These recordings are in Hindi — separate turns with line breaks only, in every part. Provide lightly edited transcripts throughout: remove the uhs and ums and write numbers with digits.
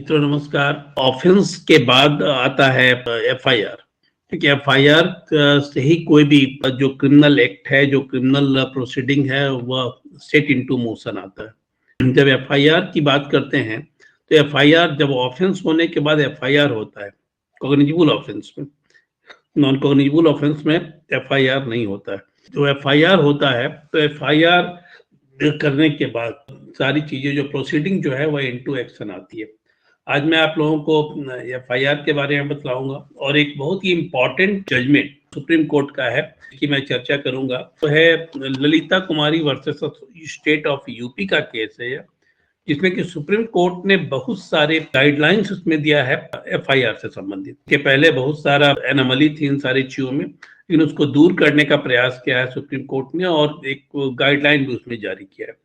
मित्रों नमस्कार। ऑफेंस के बाद आता है एफआईआर, क्योंकि एफआईआर से ही कोई भी जो क्रिमिनल एक्ट है, जो क्रिमिनल प्रोसीडिंग है, वह सेट इनटू मोशन आता है। जब एफआईआर की बात करते हैं तो एफआईआर जब ऑफेंस होने के बाद एफआईआर होता है कॉग्निजिबल ऑफेंस में। नॉन कॉग्निजिबल ऑफेंस में एफआईआर नहीं होता है। जो एफआईआर होता है तो एफआईआर करने के बाद सारी चीजें जो प्रोसीडिंग जो है वह इनटू एक्शन आती है। आज मैं आप लोगों को एफआईआर के बारे में बतलाऊंगा और एक बहुत ही इम्पोर्टेंट जजमेंट सुप्रीम कोर्ट का है कि मैं चर्चा करूंगा। तो है ललिता कुमारी वर्सेस स्टेट ऑफ यूपी का केस है, जिसमें कि सुप्रीम कोर्ट ने बहुत सारे गाइडलाइंस उसमें दिया है एफआईआर से संबंधित। के पहले बहुत सारा एनोमली थी इन सारी चीजों में, लेकिन उसको दूर करने का प्रयास किया है सुप्रीम कोर्ट ने और एक गाइडलाइन भी उसमें जारी किया है।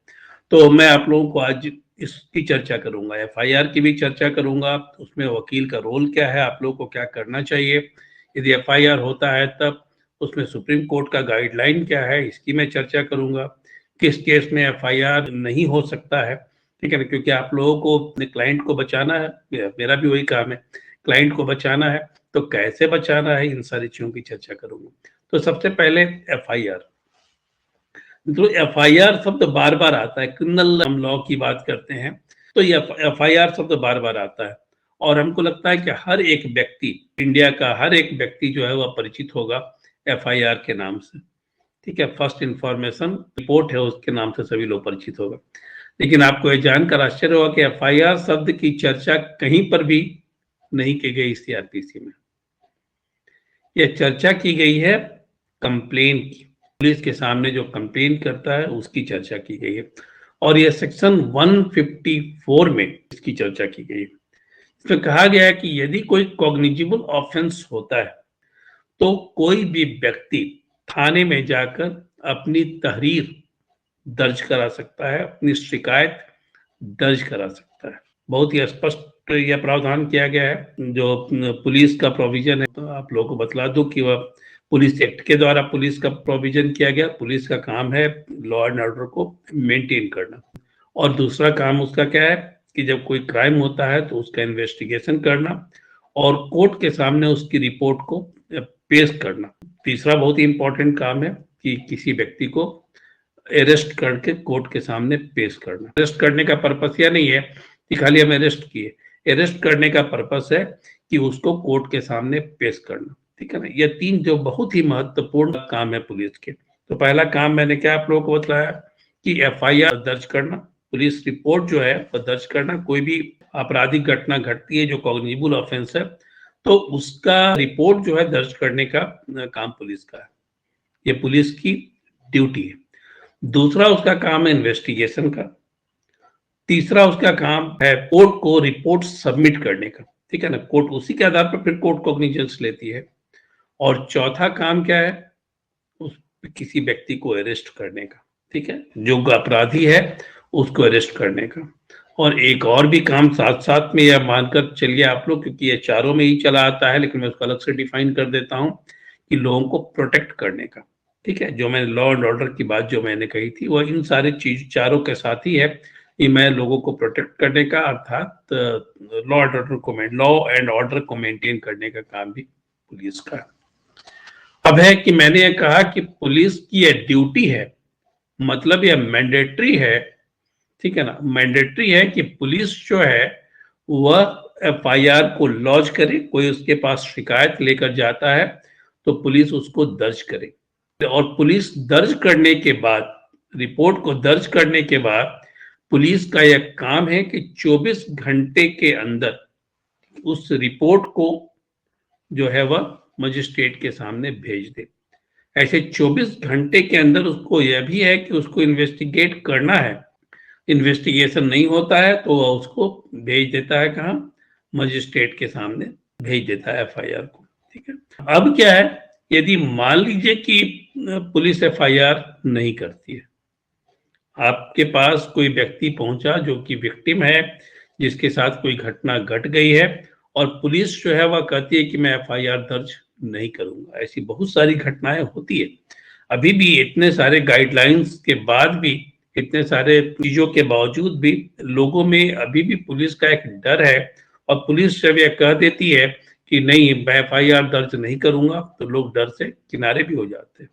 तो मैं आप लोगों को आज इसकी चर्चा करूंगा, एफआईआर की भी चर्चा करूंगा, उसमें वकील का रोल क्या है, आप लोगों को क्या करना चाहिए यदि एफआईआर होता है तब, उसमें सुप्रीम कोर्ट का गाइडलाइन क्या है इसकी मैं चर्चा करूंगा। किस केस में एफआईआर नहीं हो सकता है, ठीक है ना, क्योंकि आप लोगों को अपने क्लाइंट को बचाना है, मेरा भी वही काम है, क्लाइंट को बचाना है। तो कैसे बचाना है, इन सारी चीजों की चर्चा करूंगा। तो सबसे पहले एफआईआर। तो एफआईआर शब्द बार बार आता है, क्रिमिनल हम लॉ की बात करते हैं तो ये एफआईआर शब्द बार बार आता है और हमको लगता है कि हर एक व्यक्ति, इंडिया का हर एक व्यक्ति जो है वह परिचित होगा एफआईआर के नाम से, ठीक है। फर्स्ट इंफॉर्मेशन रिपोर्ट है, उसके नाम से सभी लोग परिचित होगा। लेकिन आपको यह जानकर आश्चर्य होगा कि एफआईआर शब्द की चर्चा कहीं पर भी नहीं की गई सीआरपीसी में। यह चर्चा की गई है कंप्लेन की, पुलिस के सामने जो कंप्लेन करता है उसकी चर्चा की गई है और यह सेक्शन 154 में इसकी चर्चा की गई है। इसमें कहा गया है कि यदि कोई कॉग्निजिबल ऑफेंस होता है तो कोई भी व्यक्ति थाने में जाकर अपनी तहरीर दर्ज करा सकता है, अपनी शिकायत दर्ज करा सकता है। बहुत ही स्पष्ट यह प्रावधान किया गया है। जो पुलिस का प्रोविजन है, तो आप लोगों को बतला दूं कि वह पुलिस एक्ट के द्वारा पुलिस का प्रोविजन किया गया। पुलिस का काम है लॉ एंड ऑर्डर को मेंटेन करना, और दूसरा काम उसका क्या है कि जब कोई क्राइम होता है तो उसका इन्वेस्टिगेशन करना और कोर्ट के सामने उसकी रिपोर्ट को पेश करना। तीसरा बहुत ही इंपॉर्टेंट काम है कि किसी व्यक्ति को अरेस्ट करके कोर्ट के सामने पेश करना। अरेस्ट करने का पर्पस यह नहीं है कि खाली हम अरेस्ट किए, अरेस्ट करने का पर्पस है कि उसको कोर्ट के सामने पेश करना, ठीक है ना। ये तीन जो बहुत ही महत्वपूर्ण काम है पुलिस के। तो पहला काम मैंने क्या आप लोगों को बताया कि एफआईआर दर्ज करना, पुलिस रिपोर्ट जो है वह दर्ज करना। कोई भी आपराधिक घटना घटती है जो कॉग्निजिबल ऑफेंस है तो उसका रिपोर्ट जो है दर्ज करने का काम पुलिस का है, ये पुलिस की ड्यूटी है। दूसरा उसका काम है इन्वेस्टिगेशन का। तीसरा उसका काम है कोर्ट को रिपोर्ट सबमिट करने का, ठीक है ना। कोर्ट उसी के आधार पर फिर कोर्ट कॉग्निजेंस लेती है। और चौथा काम क्या है, उस किसी व्यक्ति को अरेस्ट करने का, ठीक है, जो अपराधी है उसको अरेस्ट करने का। और एक और भी काम साथ साथ में यह मानकर चलिए आप लोग, क्योंकि ये चारों में ही चला आता है, लेकिन मैं उसको अलग से डिफाइन कर देता हूं कि लोगों को प्रोटेक्ट करने का, ठीक है। जो मैंने लॉ एंड ऑर्डर की बात जो मैंने कही थी वह इन सारे चीज चारों के साथ ही है कि मैं लोगों को प्रोटेक्ट करने का, अर्थात लॉ एंड ऑर्डर को मेंटेन करने का काम भी पुलिस का। अब है कि मैंने ये कहा कि पुलिस की यह ड्यूटी है, मतलब यह मैंडेटरी है, ठीक है ना। मैंडेटरी है कि पुलिस जो है वह एफआईआर को लॉन्च करे। कोई उसके पास शिकायत लेकर जाता है तो पुलिस उसको दर्ज करे, और पुलिस दर्ज करने के बाद, रिपोर्ट को दर्ज करने के बाद पुलिस का यह काम है कि 24 घंटे के अंदर उस रिपोर्ट को जो है वह मजिस्ट्रेट के सामने भेज दे। ऐसे 24 घंटे के अंदर उसको यह भी है कि उसको इन्वेस्टिगेट करना है। इन्वेस्टिगेशन नहीं होता है तो वह उसको भेज देता है कहाँ, मजिस्ट्रेट के सामने भेज देता है एफआईआर को, ठीक है। अब क्या है, यदि मान लीजिए कि पुलिस एफआईआर नहीं करती है, आपके पास कोई व्यक्ति पहुंचा जो कि विक्टिम है, जिसके साथ कोई घटना घट गई है, और पुलिस जो है वह कहती है कि मैं एफआईआर दर्ज नहीं करूंगा। ऐसी बहुत सारी घटनाएं होती है। अभी भी इतने सारे गाइडलाइंस के बाद भी, इतने सारे चीजों के बावजूद भी लोगों में अभी भी पुलिस का एक डर है और पुलिस जब यह कह देती है कि नहीं मैं एफआईआर दर्ज नहीं करूंगा, तो लोग डर से किनारे भी हो जाते हैं।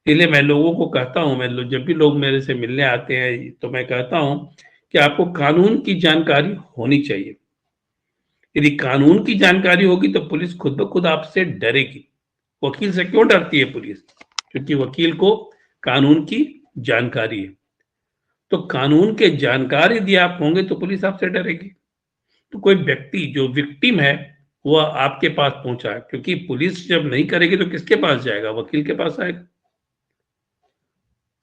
इसलिए मैं लोगों को कहता हूं, जब भी लोग मेरे से मिलने आते हैं तो मैं कहता हूं कि आपको कानून की जानकारी होनी चाहिए। यदि कानून की जानकारी होगी तो पुलिस खुद ब खुद आपसे डरेगी। वकील से क्यों डरती है पुलिस? क्योंकि वकील को कानून की जानकारी है। तो कानून के जानकार यदि आप होंगे तो पुलिस आपसे डरेगी। तो कोई व्यक्ति जो विक्टिम है वह आपके पास पहुंचा है, क्योंकि पुलिस जब नहीं करेगी तो किसके पास जाएगा? वकील के पास आएगा।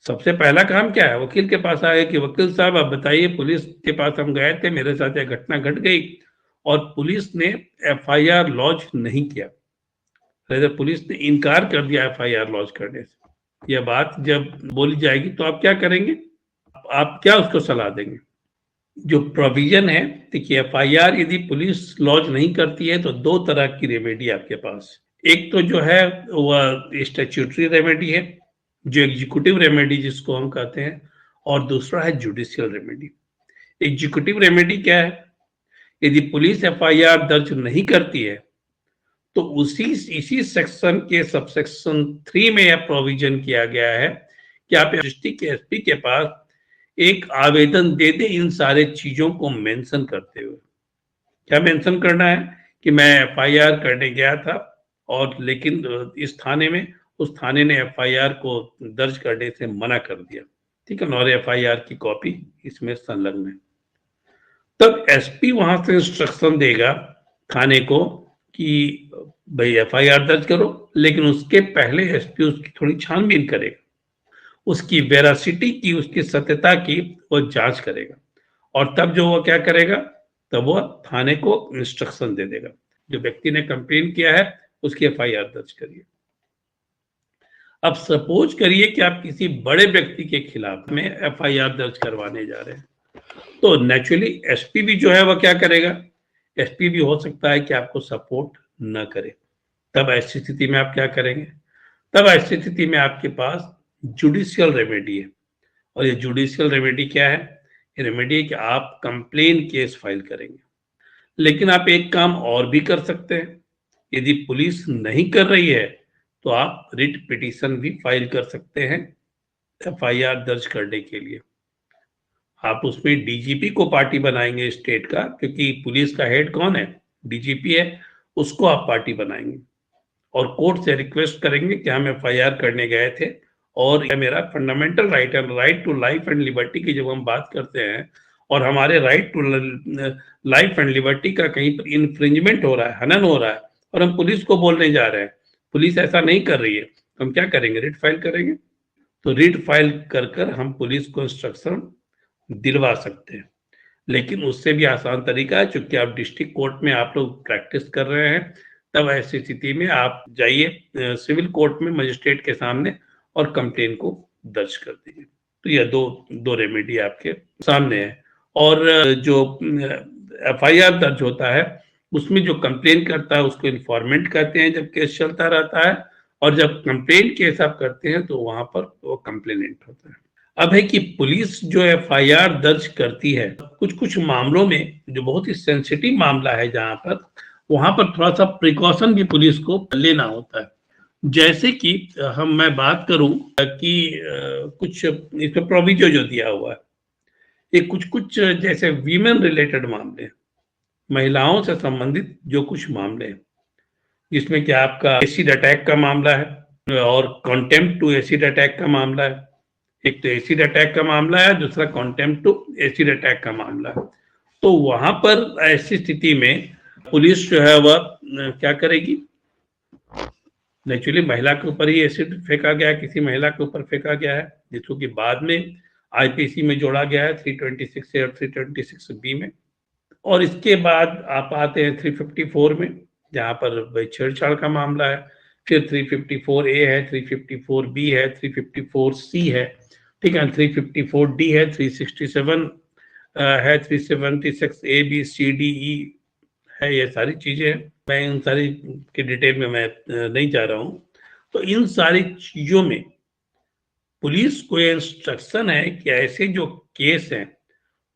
सबसे पहला काम क्या है? वकील के पास आए कि वकील साहब आप बताइए, पुलिस के पास हम गए थे, मेरे साथ यह घटना घट गई और पुलिस ने एफआईआर लॉन्च नहीं किया, पुलिस ने इनकार कर दिया एफआईआर लॉन्च करने से। यह बात जब बोली जाएगी तो आप क्या करेंगे? आप क्या उसको सलाह देंगे? जो प्रोविजन है, देखिए एफआईआर यदि पुलिस लॉन्च नहीं करती है तो दो तरह की रेमेडी आपके पास। एक तो जो है वह स्टैट्यूटरी रेमेडी है, जो एग्जीक्यूटिव रेमेडी जिसको हम कहते हैं, और दूसरा है जुडिशियल रेमेडी। एग्जीक्यूटिव रेमेडी क्या है? यदि पुलिस एफआईआर दर्ज नहीं करती है तो इसी सेक्शन के सबसेक्शन 3 में यह प्रोविजन किया गया है कि आप डिस्ट्रिक्ट के एसपी के पास एक आवेदन दे दे इन सारे चीजों को मेंशन करते हुए। क्या मेंशन करना है? कि मैं एफआईआर करने गया था और लेकिन इस थाने में, उस थाने ने एफआईआर को दर्ज करने से मना कर दिया, ठीक है ना, और एफआईआर की कॉपी इसमें संलग्न है। तब एसपी वहां से इंस्ट्रक्शन देगा थाने को कि भाई एफआईआर दर्ज करो, लेकिन उसके पहले एसपी उसकी थोड़ी छानबीन करेगा, उसकी वेरासिटी की, उसकी सत्यता की वो जांच करेगा, और तब जो वो क्या करेगा, तब वो थाने को इंस्ट्रक्शन दे देगा, जो व्यक्ति ने कंप्लेन किया है उसकी एफआईआर दर्ज करिए। अब सपोज करिए कि आप किसी बड़े व्यक्ति के खिलाफ में एफआईआर दर्ज करवाने जा रहे हैं, तो नेचुरली एसपी भी जो है वह क्या करेगा? एसपी भी हो सकता है कि आपको सपोर्ट न करे। तब ऐसी स्थिति में आप क्या करेंगे? तब ऐसी स्थिति में आपके पास जुडिशियल रेमेडी है। और ये जुडिशियल रेमेडी क्या है? ये रेमेडी है कि आप कंप्लेन केस फाइल करेंगे। लेकिन आप एक काम और भी कर सकते हैं। यदि पुलिस नहीं कर रही है तो आप रिट पिटीशन भी फाइल कर सकते हैं एफआईआर दर्ज करने के लिए। आप उसमें डीजीपी को पार्टी बनाएंगे स्टेट का, क्योंकि पुलिस का हेड कौन है? डीजीपी है, उसको आप पार्टी बनाएंगे और कोर्ट से रिक्वेस्ट करेंगे कि हम एफआईआर करने गए थे और यह मेरा फंडामेंटल राइट है, right to life and liberty की जब हम बात करते हैं और हमारे right to life and liberty का कहीं पर इन्फ्रिंजमेंट हो रहा है, हनन हो रहा है, और हम पुलिस को बोलने जा रहे हैं, पुलिस ऐसा नहीं कर रही है, तो हम क्या करेंगे? रिट फाइल करेंगे। तो रिट फाइल कर हम पुलिस को इंस्ट्रक्शन दिलवा सकते हैं। लेकिन उससे भी आसान तरीका है, चूंकि आप डिस्ट्रिक्ट कोर्ट में आप लोग प्रैक्टिस कर रहे हैं, तब ऐसी स्थिति में आप जाइए सिविल कोर्ट में मजिस्ट्रेट के सामने और कंप्लेन को दर्ज कर दीजिए। तो यह दो रेमेडी आपके सामने है। और जो एफआईआर दर्ज होता है उसमें जो कंप्लेन करता है उसको इन्फॉर्मेंट कहते हैं जब केस चलता रहता है, और जब कंप्लेन केस आप करते हैं तो वहां पर वो कंप्लेनेंट होता है। अब है कि पुलिस जो एफआईआर दर्ज करती है, कुछ कुछ मामलों में जो बहुत ही सेंसिटिव मामला है जहां पर, वहां पर थोड़ा सा प्रिकॉशन भी पुलिस को लेना होता है। जैसे कि मैं बात करूं कि कुछ इसमें प्रोविजन जो दिया हुआ है, ये कुछ जैसे वीमेन रिलेटेड मामले, महिलाओं से संबंधित जो कुछ मामले हैं, जिसमें कि आपका एसिड अटैक का मामला है और कॉन्टेम्प्ट टू एसिड अटैक का मामला है। एक तो एसिड अटैक का मामला है, दूसरा कॉन्टेम्प्ट टू एसिड अटैक का मामला है। तो वहां पर ऐसी स्थिति में पुलिस जो है वह क्या करेगी? नेचुरली महिला के ऊपर ही एसिड फेंका गया है, किसी महिला के ऊपर फेंका गया है, जिसको कि बाद में आईपीसी में जोड़ा गया है 326 और 326B में। और इसके बाद आप आते हैं 354 में, जहां पर छेड़छाड़ का मामला है। फिर 354A है, 354B है, 354C है, ठीक है, 354D है, 367 है, 376A B C D E है। ये सारी चीजें हैं, मैं इन सारी के डिटेल में मैं नहीं जा रहा हूं। तो इन सारी चीजों में पुलिस को इंस्ट्रक्शन है कि ऐसे जो केस हैं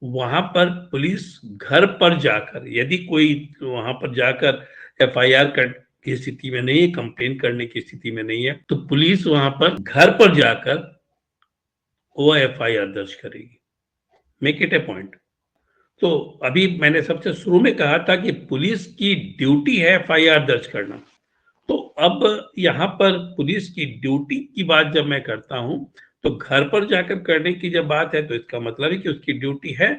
वहां पर पुलिस घर पर जाकर, यदि कोई वहां पर जाकर एफआईआर की स्थिति में नहीं है, कंप्लेन करने की स्थिति में नहीं है, तो पुलिस वहां पर घर पर जाकर वो एफआईआर दर्ज करेगी। Make it A point. तो अभी मैंने सबसे शुरू में कहा था कि पुलिस की ड्यूटी है एफआईआर दर्ज करना। तो अब यहाँ पर पुलिस की ड्यूटी की बात जब मैं करता हूं, तो घर पर जाकर करने की जब बात है, तो इसका मतलब है कि उसकी ड्यूटी है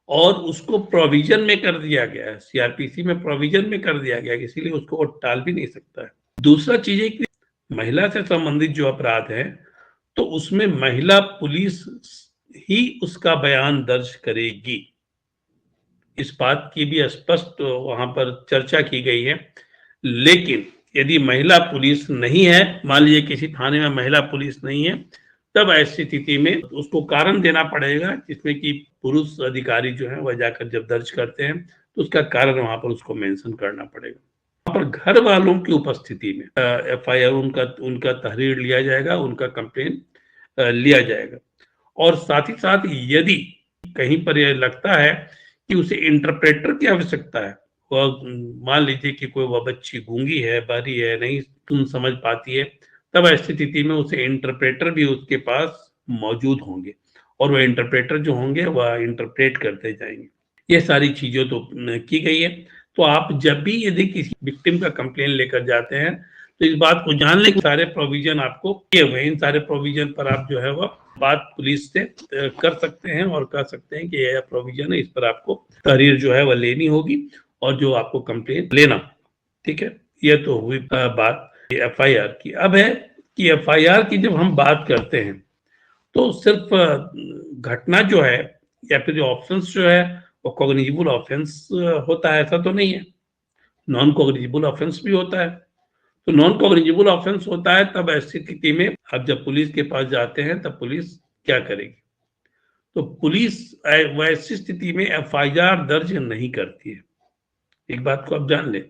और उसको प्रोविजन में कर दिया गया है, सीआरपीसी में प्रोविजन में कर दिया गया है, इसीलिए उसको वो टाल भी नहीं सकता है। दूसरा चीज है कि महिला से संबंधित जो अपराध है, तो उसमें महिला पुलिस ही उसका बयान दर्ज करेगी। इस बात की भी स्पष्ट वहां पर चर्चा की गई है। लेकिन यदि महिला पुलिस नहीं है, मान लीजिए किसी थाने में महिला पुलिस नहीं है, तब ऐसी स्थिति में उसको कारण देना पड़ेगा, जिसमें कि पुरुष अधिकारी जो है वह जाकर जब दर्ज करते हैं तो उसका कारण वहां पर उसको मेंशन करना पड़ेगा। वहां पर घर वालों की उपस्थिति में एफआईआर उनका तहरीर लिया जाएगा, उनका कंप्लेन लिया जाएगा। और साथ ही साथ यदि कहीं पर यह लगता है कि उसे इंटरप्रेटर की आवश्यकता है, वह मान लीजिए कि कोई वह बच्ची गूंगी है, बहरी है, नहीं सुन समझ पाती है, तब ऐसी स्थिति में उसे इंटरप्रेटर भी उसके पास मौजूद होंगे और वह इंटरप्रेटर जो होंगे वह इंटरप्रेट करते जाएंगे। ये सारी चीजें तो की गई है। तो आप जब भी यदि किसी विक्टिम का कंप्लेन लेकर जाते हैं, तो इस बात को जान लें कि सारे प्रोविजन आपको किए हुए हैं। इन सारे प्रोविजन पर आप जो है वह बात पुलिस से कर सकते हैं और कह सकते हैं कि यह प्रोविजन है, इस पर आपको तहरीर जो है वह लेनी होगी और जो आपको कंप्लेन लेना। ठीक है, यह तो हुई बात एफआईआर की। अब है कि एफआईआर की जब हम बात करते हैं, तो सिर्फ घटना जो है या फिर जो ऑफेंस जो है वो कॉग्निजिबल ऑफेंस होता है, ऐसा तो नहीं है। नॉन कॉग्निजिबल ऑफेंस भी होता है। तो नॉन कॉग्निजिबल ऑफेंस होता है, तब ऐसी स्थिति में अब जब पुलिस के पास जाते हैं तब पुलिस क्या करेगी? तो पुलिस वैसी स्थिति में एफआईआर दर्ज नहीं करती है। एक बात को आप जान लें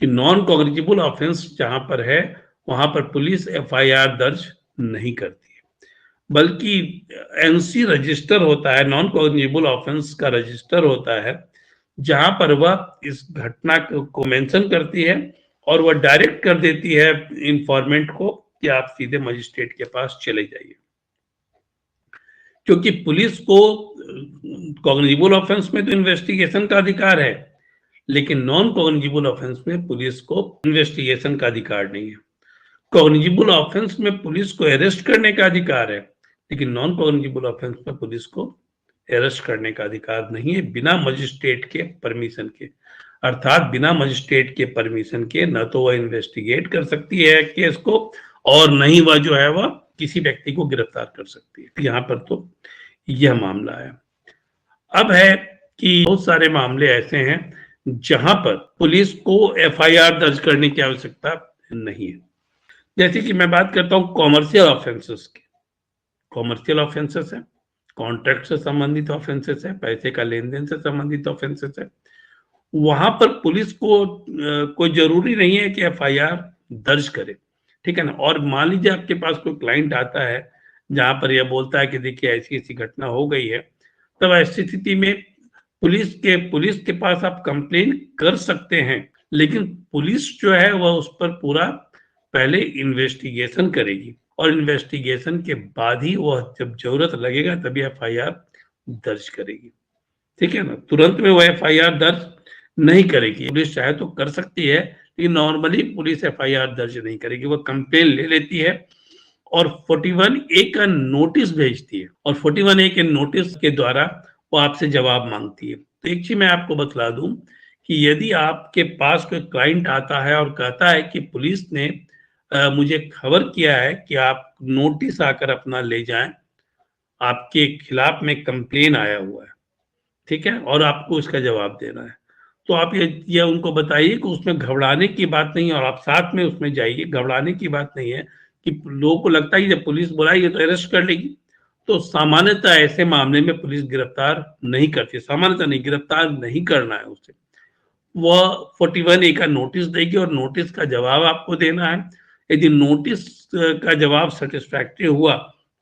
कि नॉन कॉग्निजिबल ऑफेंस जहां पर है वहां पर पुलिस एफआईआर दर्ज नहीं करती है, बल्कि एनसी रजिस्टर होता है, नॉन कॉग्निजिबल ऑफेंस का रजिस्टर होता है, जहां पर वह इस घटना को मेंशन करती है और वह डायरेक्ट कर देती है इंफॉर्मेंट को कि आप सीधे मजिस्ट्रेट के पास चले जाइए। क्योंकि पुलिस को कॉग्निजिबल ऑफेंस में तो इन्वेस्टिगेशन का अधिकार है, लेकिन नॉन कॉग्निजिबल ऑफेंस में पुलिस को इन्वेस्टिगेशन का अधिकार नहीं है। कॉग्निजिबल ऑफेंस में पुलिस को अरेस्ट करने का अधिकार है, लेकिन नॉन कॉग्निजिबल ऑफेंस में पुलिस को अरेस्ट करने का अधिकार नहीं है बिना मजिस्ट्रेट के परमिशन के। अर्थात बिना मजिस्ट्रेट के परमिशन के न तो वह इन्वेस्टिगेट कर सकती है केस को और न ही वह जो है वह किसी व्यक्ति को गिरफ्तार कर सकती है। यहाँ पर तो यह मामला है। अब है कि बहुत सारे मामले ऐसे हैं जहां पर पुलिस को एफआईआर दर्ज करने की आवश्यकता नहीं है। जैसे कि मैं बात करता हूं कॉमर्शियल ऑफेंसेस की। कॉमर्शियल ऑफेंसेस है, कॉन्ट्रैक्ट से संबंधित ऑफेंसेस है, पैसे का लेन देन से संबंधित ऑफेंसेस है। वहां पर पुलिस को कोई जरूरी नहीं है कि एफआईआर दर्ज करे, ठीक है ना। और मान लीजिए आपके पास कोई क्लाइंट आता है जहां पर यह बोलता है कि देखिए ऐसी ऐसी घटना हो गई है, तब ऐसी स्थिति में पुलिस के पास आप कंप्लेन कर सकते हैं, लेकिन पुलिस जो है वह उस पर पूरा पहले इन्वेस्टिगेशन करेगी और इन्वेस्टिगेशन के बाद ही वह जब जरूरत लगेगा तभी एफआईआर दर्ज करेगी, ठीक है ना। तुरंत में वह एफआईआर दर्ज नहीं करेगी। पुलिस चाहे तो कर सकती है, लेकिन नॉर्मली पुलिस एफआईआर दर्ज नहीं करेगी। वह कंप्लेन ले लेती है और 41A का नोटिस भेजती है और 41A के नोटिस के द्वारा वो आपसे जवाब मांगती है। तो एक चीज मैं आपको बतला दूं कि यदि आपके पास कोई क्लाइंट आता है और कहता है कि पुलिस ने मुझे खबर किया है कि आप नोटिस आकर अपना ले जाएं, आपके खिलाफ में कंप्लेन आया हुआ है, ठीक है, और आपको इसका जवाब देना है, तो आप ये उनको बताइए कि उसमें घबराने की बात नहीं है और आप साथ में उसमें जाइए। घबराने की बात नहीं है कि लोगों को लगता है कि जब पुलिस बुलाएगी तो अरेस्ट कर लेगी। तो सामान्यतः ऐसे मामले में पुलिस गिरफ्तार नहीं करती, सामान्यतः नहीं, गिरफ्तार नहीं करना है उसे। वह 41A का नोटिस देगी और नोटिस का जवाब आपको देना है। यदि नोटिस का जवाब सेटिस्फैक्टरी हुआ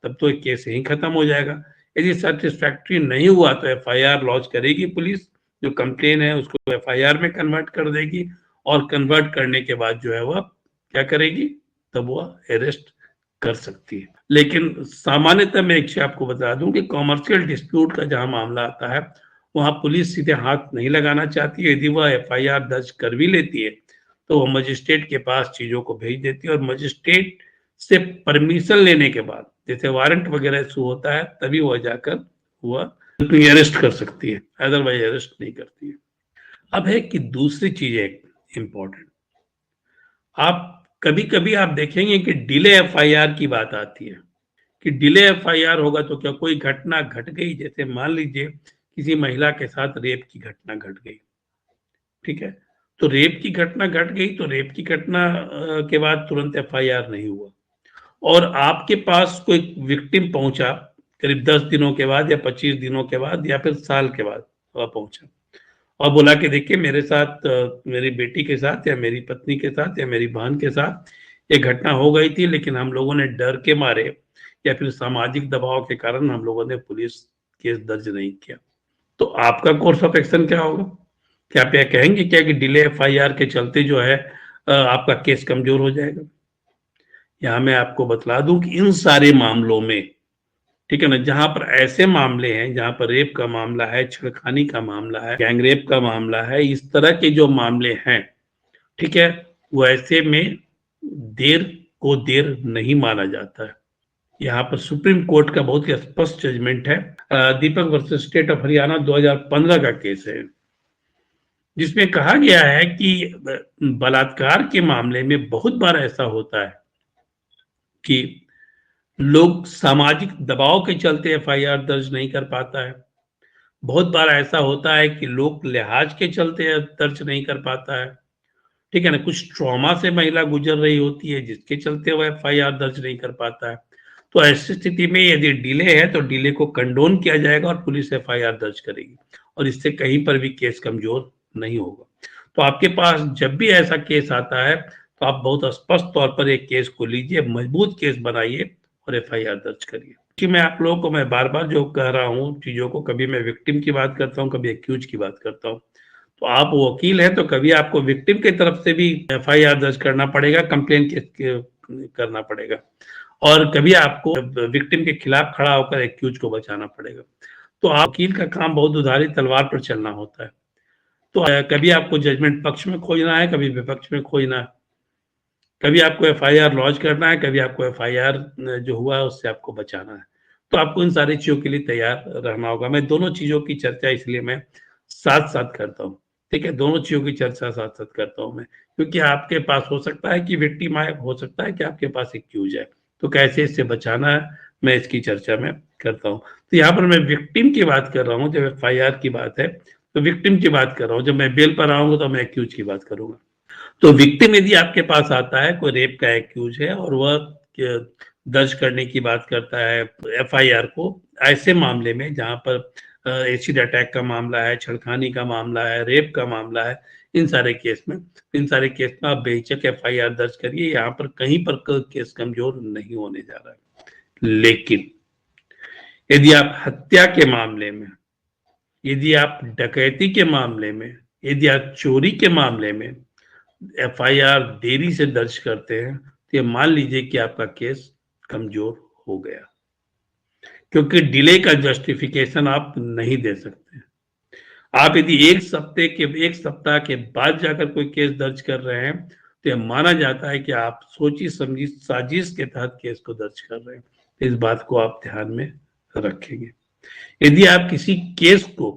तब तो केस यहीं खत्म हो जाएगा। यदि सेटिस्फैक्ट्री नहीं हुआ तो एफआईआर लॉन्च करेगी पुलिस, जो कंप्लेन है उसको एफआईआर में कन्वर्ट कर देगी, और कन्वर्ट करने के बाद जो है वह क्या करेगी, तब वह अरेस्ट कर सकती है। लेकिन सामान्यतः मैं एक चीज आपको बता दूं कि कॉमर्शियल डिस्प्यूट का जहां मामला आता है वहां पुलिस सीधे हाथ नहीं लगाना चाहती है। यदि वह एफआईआर दर्ज कर भी लेती है तो वह मजिस्ट्रेट के पास चीजों को भेज देती है, और मजिस्ट्रेट से परमिशन लेने के बाद, जैसे वारंट वगैरह इशू होता है, तभी वह जाकर वह अरेस्ट कर सकती है, अदरवाइज अरेस्ट नहीं करती है। अब है कि दूसरी चीज है इंपॉर्टेंट, आप कभी कभी आप देखेंगे कि डिले एफआईआर की बात आती है कि डिले एफआईआर होगा तो क्या कोई घटना घट गई, जैसे मान लीजिए किसी महिला के साथ रेप की घटना घट गई, ठीक है, तो रेप की घटना घट गई तो रेप की घटना के बाद तुरंत एफआईआर नहीं हुआ, और आपके पास कोई विक्टिम पहुंचा करीब 10 दिनों के बाद या 25 दिनों के बाद या फिर साल के बाद वह पहुंचा और बोला कि देखिए मेरे साथ, मेरी बेटी के साथ या मेरी पत्नी के साथ या मेरी बहन के साथ ये घटना हो गई थी, लेकिन हम लोगों ने डर के मारे या फिर सामाजिक दबाव के कारण हम लोगों ने पुलिस केस दर्ज नहीं किया। तो आपका कोर्स ऑफ एक्शन क्या होगा? क्या आप यह कहेंगे क्या कि डिले एफआईआर के चलते जो है आपका केस कमजोर हो जाएगा? यहाँ मैं आपको बतला दूं कि इन सारे मामलों में, ठीक है ना, जहां पर ऐसे मामले हैं, जहां पर रेप का मामला है, छेड़खानी का मामला है, गैंगरेप का मामला है, इस तरह के जो मामले हैं, ठीक है, वो ऐसे में देर को देर नहीं माना जाता है। यहाँ पर सुप्रीम कोर्ट का बहुत ही स्पष्ट जजमेंट है, दीपक वर्सेस स्टेट ऑफ हरियाणा 2015 का केस है, जिसमें कहा गया है कि बलात्कार के मामले में बहुत बार ऐसा होता है कि लोग सामाजिक दबाव के चलते एफआईआर दर्ज नहीं कर पाता है, बहुत बार ऐसा होता है कि लोग लिहाज के चलते दर्ज नहीं कर पाता है, ठीक है ना, कुछ ट्रॉमा से महिला गुजर रही होती है जिसके चलते वह एफआईआर दर्ज नहीं कर पाता है। तो ऐसी स्थिति में यदि डिले है तो डिले को कंडोन किया जाएगा और पुलिस एफआईआर दर्ज करेगी, और इससे कहीं पर भी केस कमजोर नहीं होगा। तो आपके पास जब भी ऐसा केस आता है तो आप बहुत स्पष्ट तौर पर एक केस को लीजिए, मजबूत केस बनाइए और एफआईआर दर्ज करिए। कि मैं आप लोगों को मैं बार बार जो कह रहा हूँ चीजों को, कभी मैं विक्टिम की बात करता हूँ, कभी एक्यूज की बात करता हूँ, तो आप वकील हैं तो कभी आपको विक्टिम की तरफ से भी एफआईआर दर्ज करना पड़ेगा, कंप्लेन करना पड़ेगा, और कभी आपको विक्टिम के खिलाफ खड़ा होकर एक्यूज को बचाना पड़ेगा। तो आप वकील का काम बहुत दुधारी तलवार पर चलना होता है। तो कभी आपको जजमेंट पक्ष में खोजना है, कभी विपक्ष में खोजना है, कभी आपको एफआईआर लॉन्च करना है, कभी आपको एफआईआर जो हुआ है उससे आपको बचाना है। तो आपको इन सारी चीजों के लिए तैयार रहना होगा। मैं दोनों चीजों की चर्चा इसलिए मैं साथ साथ करता हूँ, ठीक है, दोनों चीजों की चर्चा साथ साथ करता हूँ मैं, क्योंकि आपके पास हो सकता है कि विक्टिम आए, हो सकता है कि आपके पास एक्यूज है, तो कैसे इससे बचाना है मैं इसकी चर्चा में करता हूँ। तो यहाँ पर मैं विक्टिम की बात कर रहा हूँ, जब एफआईआर की बात है तो विक्टिम की बात कर रहा हूँ, जब मैं बेल पर आऊंगा तो मैं एक्यूज की बात करूंगा। तो विक्टिम यदि आपके पास आता है, कोई रेप का एक्यूज है और वह दर्ज करने की बात करता है एफआईआर को, ऐसे मामले में जहां पर एसिड अटैक का मामला है, छेड़खानी का मामला है, रेप का मामला है, इन सारे केस में आप बेहिचक एफआईआर दर्ज करिए, यहाँ पर कहीं पर केस कमजोर नहीं होने जा रहा है। लेकिन यदि आप हत्या के मामले में, यदि आप डकैती के मामले में, यदि आप चोरी के मामले में एफआईआर देरी से दर्ज करते हैं, तो ये मान लीजिए कि आपका केस कमजोर हो गया, क्योंकि डिले का जस्टिफिकेशन आप नहीं दे सकते। आप यदि एक सप्ताह के बाद जाकर कोई केस दर्ज कर रहे हैं तो यह माना जाता है कि आप सोची समझी साजिश के तहत केस को दर्ज कर रहे हैं। तो इस बात को आप ध्यान में रखेंगे। यदि आप किसी केस को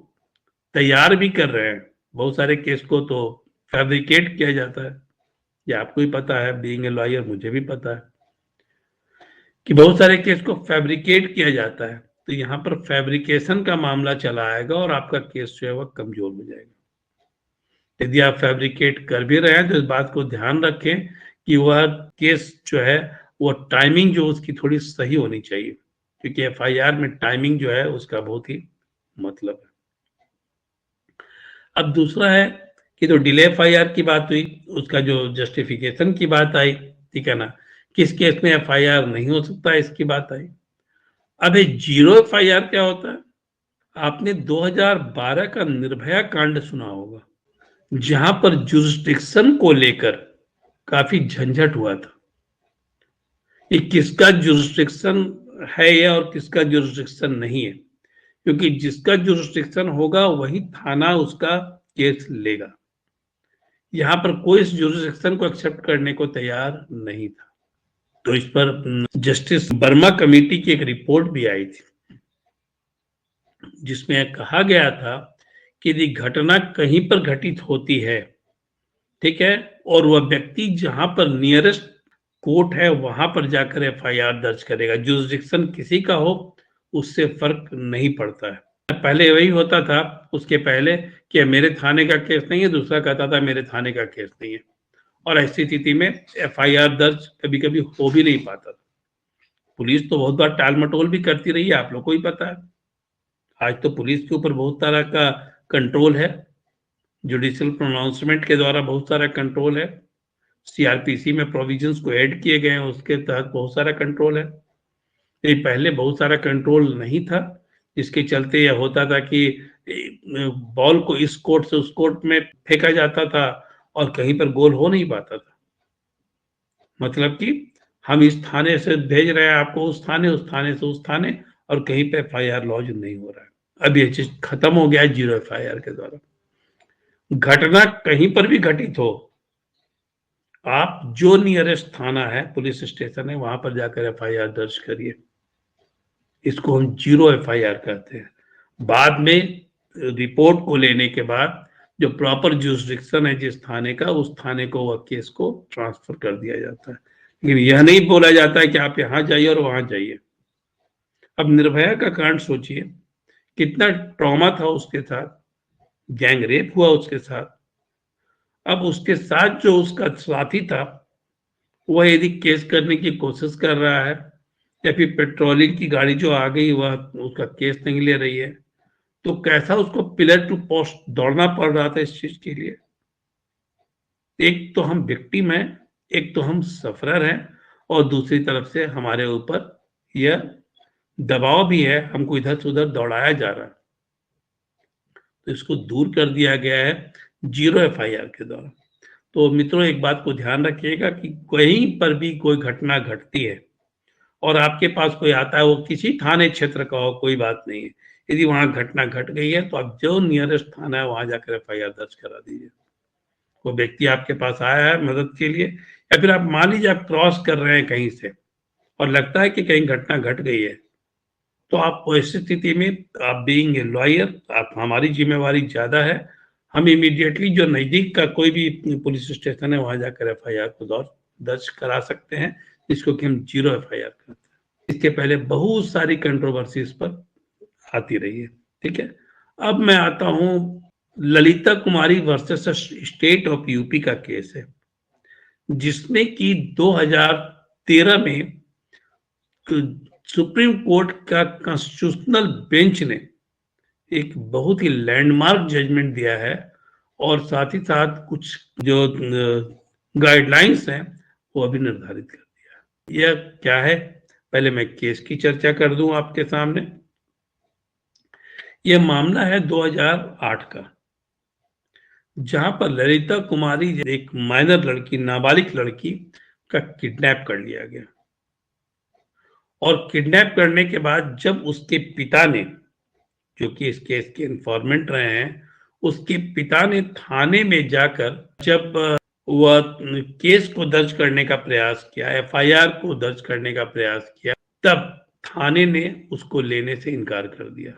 तैयार भी कर रहे हैं, बहुत सारे केस को तो फैब्रिकेट किया जाता है, ये आपको ही पता है, बीइंग ए लॉयर मुझे भी पता है कि बहुत सारे केस को फैब्रिकेट किया जाता है। तो यहाँ पर फैब्रिकेशन का मामला चला आएगा और आपका केस जो है वह कमजोर हो जाएगा। यदि आप फैब्रिकेट कर भी रहे हैं तो इस बात को ध्यान रखें कि वह केस जो है वो टाइमिंग जो उसकी थोड़ी सही होनी चाहिए, क्योंकि एफआईआर में टाइमिंग जो है उसका बहुत ही मतलब है। अब दूसरा है कि तो डिले एफआईआर की बात हुई, उसका जो जस्टिफिकेशन की बात आई, ठीक है ना, किस केस में एफआईआर नहीं हो सकता इसकी बात आई। अब ये जीरो एफआईआर क्या होता है? आपने 2012 का निर्भया कांड सुना होगा, जहां पर जुरिस्डिक्शन को लेकर काफी झंझट हुआ था। ये किसका जुरिस्डिक्शन है ये और किसका जुरिस्डिक्शन नहीं है, क्योंकि जिसका जुरिस्डिक्शन होगा वही थाना उसका केस लेगा। यहाँ पर कोई इस जुरिस्डिक्शन को एक्सेप्ट करने को तैयार नहीं था। तो इस पर जस्टिस वर्मा कमेटी की एक रिपोर्ट भी आई थी, जिसमें कहा गया था कि यदि घटना कहीं पर घटित होती है, ठीक है, और वह व्यक्ति जहां पर नियरेस्ट कोर्ट है वहां पर जाकर एफआईआर दर्ज करेगा। जुरिस्डिक्शन किसी का हो उससे फर्क नहीं पड़ता है। पहले वही होता था उसके पहले कि मेरे थाने का केस नहीं है, दूसरा कहता था मेरे थाने का केस नहीं है, और ऐसी स्थिति में एफआईआर दर्ज कभी कभी हो भी नहीं पाता था। पुलिस तो बहुत बार टाल मटोल भी करती रही है, आप लोग को ही पता है। आज तो पुलिस के ऊपर बहुत तरह का कंट्रोल है, जुडिशियल प्रोनाउंसमेंट के द्वारा बहुत सारा कंट्रोल है, सीआरपीसी में प्रोविजंस को ऐड किए गए हैं, उसके तहत बहुत सारा कंट्रोल है। ये पहले बहुत सारा कंट्रोल नहीं था, जिसके चलते यह होता था कि बॉल को इस कोर्ट से उस कोर्ट में फेंका जाता था और कहीं पर गोल हो नहीं पाता था। मतलब कि हम इस थाने से भेज रहे हैं आपको उस थाने से उस थाने, और कहीं पे एफआईआर लॉन्च नहीं हो रहा है। अब ये चीज खत्म हो गया है जीरो एफआईआर के द्वारा। घटना कहीं पर भी घटित हो, आप जो नियरेस्ट थाना है, पुलिस स्टेशन है, वहां पर जाकर एफआईआर दर्ज करिए। इसको हम जीरो एफआईआर कहते हैं। बाद में रिपोर्ट को लेने के बाद जो प्रॉपर जुरिस्डिक्शन है जिस थाने का, उस थाने को वह केस को ट्रांसफर कर दिया जाता है। लेकिन यह नहीं बोला जाता है कि आप यहाँ जाइए और वहां जाइए। अब निर्भया का कांड सोचिए, कितना ट्रॉमा था उसके साथ, गैंग रेप हुआ उसके साथ। अब उसके साथ जो उसका साथी था, वह यदि केस करने की कोशिश कर रहा है या फिर पेट्रोलिंग की गाड़ी जो आ गई वह उसका केस नहीं ले रही है, तो कैसा उसको पिलर टू पोस्ट दौड़ना पड़ रहा था इस चीज के लिए। एक तो हम विक्टिम हैं, एक तो हम सफरर हैं, और दूसरी तरफ से हमारे ऊपर यह दबाव भी है, हमको इधर से उधर दौड़ाया जा रहा है। तो इसको दूर कर दिया गया है जीरो एफआईआर के द्वारा। तो मित्रों, एक बात को ध्यान रखिएगा कि कहीं पर भी कोई घटना घटती है और आपके पास कोई आता है, वो किसी थाने क्षेत्र का हो, कोई बात नहीं है, यदि वहां घटना घट गई है तो आप जो नियरेस्ट थाना है वहां जाकर एफआईआर दर्ज करा दीजिए। वो व्यक्ति आपके पास आया है मदद के लिए, या फिर आप मान लीजिए आप क्रॉस कर रहे हैं कहीं से और लगता है कि कहीं घटना घट गई है, तो आप ऐसी स्थिति में, आप बीइंग ए लॉयर, आप, हमारी जिम्मेवारी ज्यादा है, हम इमीडिएटली जो नजदीक का कोई भी पुलिस स्टेशन है वहां जाकर एफआईआर को दर्ज करा सकते हैं, जिसको कि हम जीरो एफआईआर कहते हैं। इसके पहले बहुत सारी कंट्रोवर्सी इस पर आती रही है, ठीक है। अब मैं आता हूं, ललिता कुमारी वर्सेस स्टेट ऑफ यूपी का केस है, जिसमें कि 2013 में सुप्रीम कोर्ट का कॉन्स्टिट्यूशनल बेंच ने एक बहुत ही लैंडमार्क जजमेंट दिया है, और साथ ही साथ कुछ जो गाइडलाइंस हैं वो अभी निर्धारित कर दिया। यह क्या है, पहले मैं केस की चर्चा कर दूं आपके सामने। यह मामला है 2008 का, जहां पर ललिता कुमारी, एक माइनर लड़की, नाबालिग लड़की का किडनैप कर लिया गया, और किडनैप करने के बाद जब उसके पिता ने, जो कि इस केस के इन्फॉर्मेंट रहे हैं, उसके पिता ने थाने में जाकर जब वह केस को दर्ज करने का प्रयास किया, एफआईआर को दर्ज करने का प्रयास किया, तब थाने ने उसको लेने से इनकार कर दिया।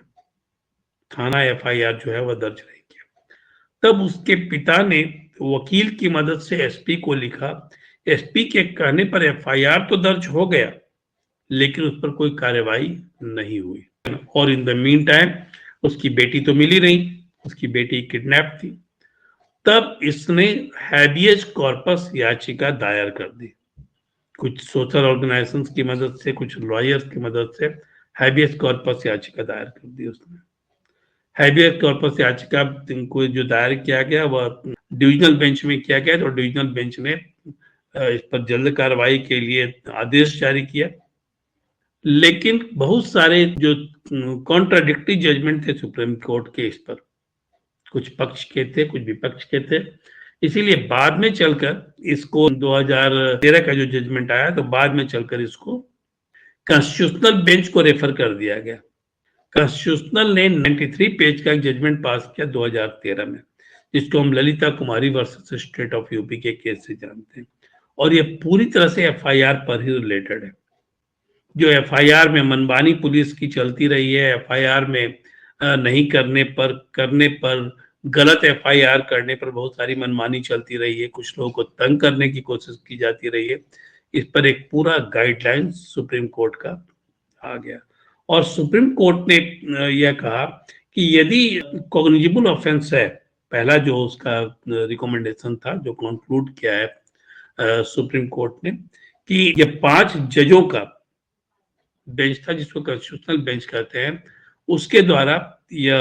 थाना एफआईआर जो है वह दर्ज नहीं किया। तब उसके पिता ने वकील की मदद से एसपी को लिखा। एसपी के कहने पर एफआईआर तो दर्ज हो गया, लेकिन उस पर कोई कार्रवाई नहीं हुई। और इन द मीन टाइम उसकी बेटी तो मिली नहीं, उसकी बेटी किडनैप थी। तब इसने हैबियस कॉर्पस याचिका दायर कर दी, कुछ सोशल ऑर्गेनाइजेशंस की मदद से, कुछ लॉयर्स की मदद से हैबियस कॉर्पस याचिका दायर कर दी उसने। हैबियस कॉर्पस याचिका को जो दायर किया गया वह डिविजनल बेंच में किया गया, तो डिविजनल बेंच ने इस पर जल्द कार्रवाई के लिए आदेश जारी किया। लेकिन बहुत सारे जो कॉन्ट्राडिक्टरी जजमेंट थे सुप्रीम कोर्ट के इस पर, कुछ पक्ष के थे कुछ विपक्ष के थे, इसीलिए बाद में चलकर इसको 2013 का जो जजमेंट आया तो बाद में चलकर इसको कॉन्स्टिट्यूशनल बेंच को रेफर कर दिया गया। कॉन्स्टिट्यूशनल ने 93 पेज का एक जजमेंट पास किया 2013 में, जिसको हम ललिता कुमारी वर्सेस स्टेट ऑफ यूपी के केस से जानते हैं, और ये पूरी तरह से एफआईआर पर ही रिलेटेड है। जो एफआईआर में मनमानी पुलिस की चलती रही है, एफआईआर में नहीं करने पर गलत एफआईआर करने पर बहुत सारी मनमानी चलती रही है, कुछ लोगों को तंग करने की कोशिश की जाती रही है, इस पर एक पूरा गाइडलाइन सुप्रीम कोर्ट का आ गया। और सुप्रीम कोर्ट ने यह कहा कि यदि कॉग्निजिबल ऑफेंस है, पहला जो उसका रिकमेंडेशन था जो कंक्लूड किया है सुप्रीम कोर्ट ने, कि ये 5 जजों का बेंच था जिसको कॉन्स्टिट्यूशनल बेंच कहते हैं, उसके द्वारा यह